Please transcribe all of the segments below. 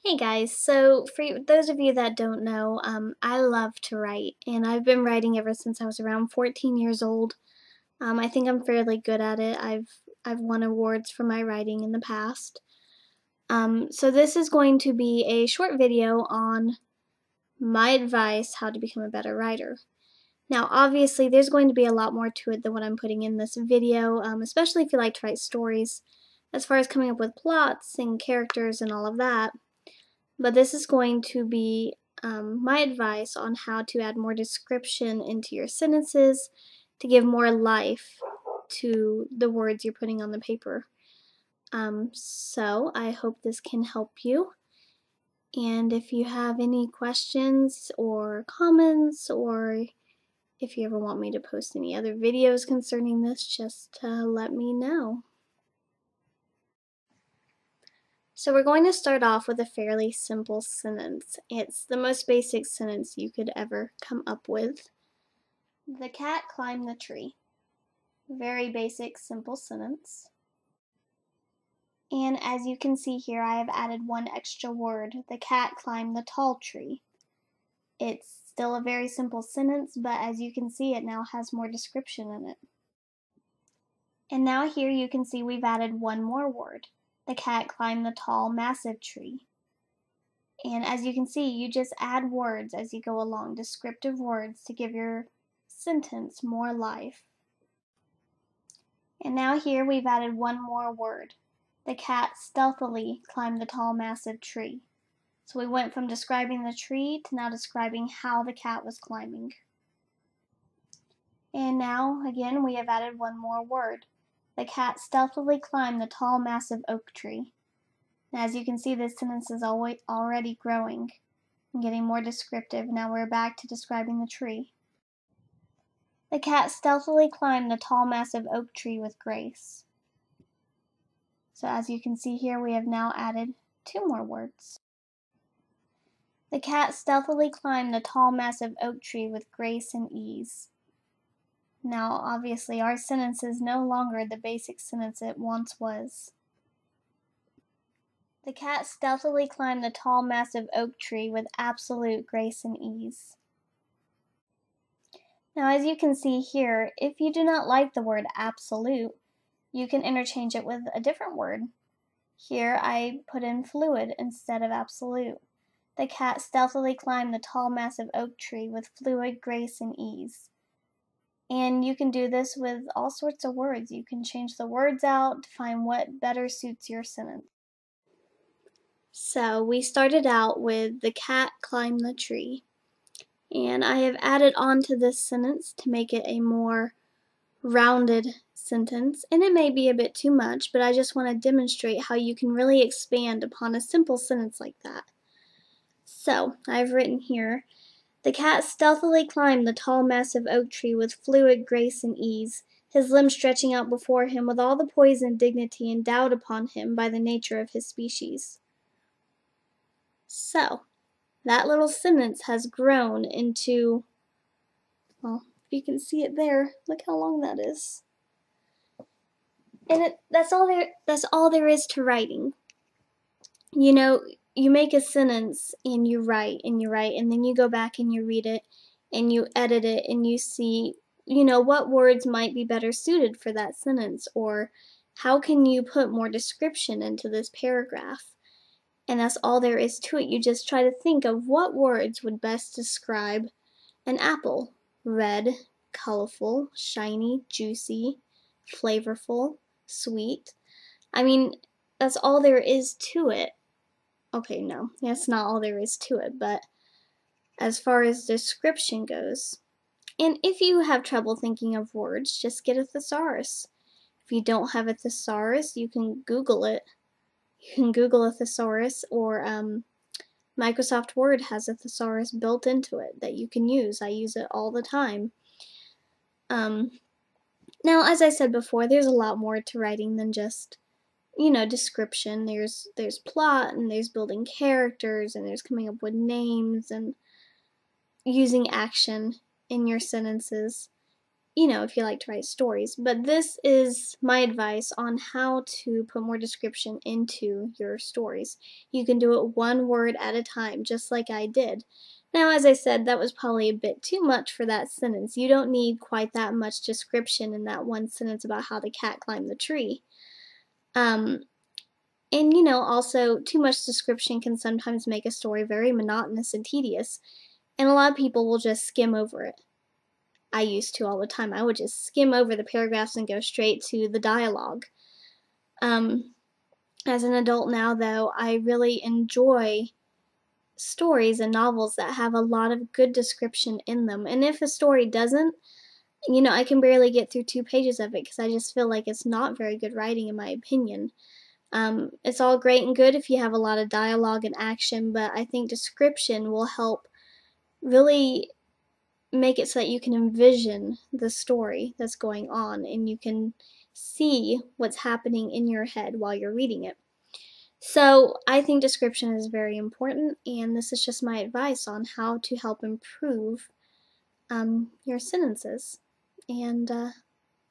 Hey guys, so for those of you that don't know, I love to write, and I've been writing ever since I was around 14 years old. I think I'm fairly good at it. I've won awards for my writing in the past. So this is going to be a short video on my advice how to become a better writer. Now, obviously, there's going to be a lot more to it than what I'm putting in this video, especially if you like to write stories, as far as coming up with plots and characters and all of that. But this is going to be my advice on how to add more description into your sentences to give more life to the words you're putting on the paper. So I hope this can help you. And if you have any questions or comments, or if you ever want me to post any other videos concerning this, just let me know. So we're going to start off with a fairly simple sentence. It's the most basic sentence you could ever come up with. The cat climbed the tree. Very basic, simple sentence. And as you can see here, I have added one extra word. The cat climbed the tall tree. It's still a very simple sentence, but as you can see, it now has more description in it. And now here you can see we've added one more word. The cat climbed the tall, massive tree. And as you can see, you just add words as you go along, descriptive words to give your sentence more life. And now here we've added one more word. The cat stealthily climbed the tall, massive tree. So we went from describing the tree to now describing how the cat was climbing. And now, again, we have added one more word. The cat stealthily climbed the tall, massive oak tree. And as you can see, this sentence is already growing and getting more descriptive. Now we're back to describing the tree. The cat stealthily climbed the tall, massive oak tree with grace. So as you can see here, we have now added two more words. The cat stealthily climbed the tall, massive oak tree with grace and ease. Now, obviously, our sentence is no longer the basic sentence it once was. The cat stealthily climbed the tall, massive oak tree with absolute grace and ease. Now, as you can see here, if you do not like the word absolute, you can interchange it with a different word. Here I put in fluid instead of absolute. The cat stealthily climbed the tall, massive oak tree with fluid grace and ease. And you can do this with all sorts of words. You can change the words out to find what better suits your sentence. So we started out with the cat climbed the tree. And I have added on to this sentence to make it a more rounded sentence, and it may be a bit too much, but I just want to demonstrate how you can really expand upon a simple sentence like that. So, I've written here, the cat stealthily climbed the tall, massive oak tree with fluid grace and ease, his limbs stretching out before him with all the poise and dignity endowed upon him by the nature of his species. So, that little sentence has grown into, well, you can see it there. Look how long that is. And that's all there is to writing. You know, you make a sentence and you write, and then you go back and you read it and you edit it and you see, what words might be better suited for that sentence, or how can you put more description into this paragraph. And that's all there is to it. You just try to think of what words would best describe an apple. Red, colorful, shiny, juicy, flavorful, sweet. I mean, that's all there is to it. Okay, no, that's not all there is to it, but as far as description goes, and if you have trouble thinking of words, just get a thesaurus. If you don't have a thesaurus, you can Google it. You can Google a thesaurus, or Microsoft Word has a thesaurus built into it that you can use. I use it all the time. Now, as I said before, there's a lot more to writing than just, description. There's plot, and there's building characters, and there's coming up with names, and using action in your sentences. if you like to write stories. But this is my advice on how to put more description into your stories. You can do it one word at a time, just like I did. Now, as I said, that was probably a bit too much for that sentence. You don't need quite that much description in that one sentence about how the cat climbed the tree. And also too much description can sometimes make a story very monotonous and tedious, and a lot of people will just skim over it. I used to all the time. I would just skim over the paragraphs and go straight to the dialogue. As an adult now, though, I really enjoy stories and novels that have a lot of good description in them. And if a story doesn't, I can barely get through 2 pages of it because I just feel like it's not very good writing, in my opinion. It's all great and good if you have a lot of dialogue and action, but I think description will help really make it so that you can envision the story that's going on and you can see what's happening in your head while you're reading it. So I think description is very important, and this is just my advice on how to help improve your sentences. And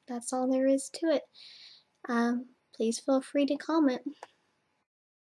that's all there is to it. Please feel free to comment.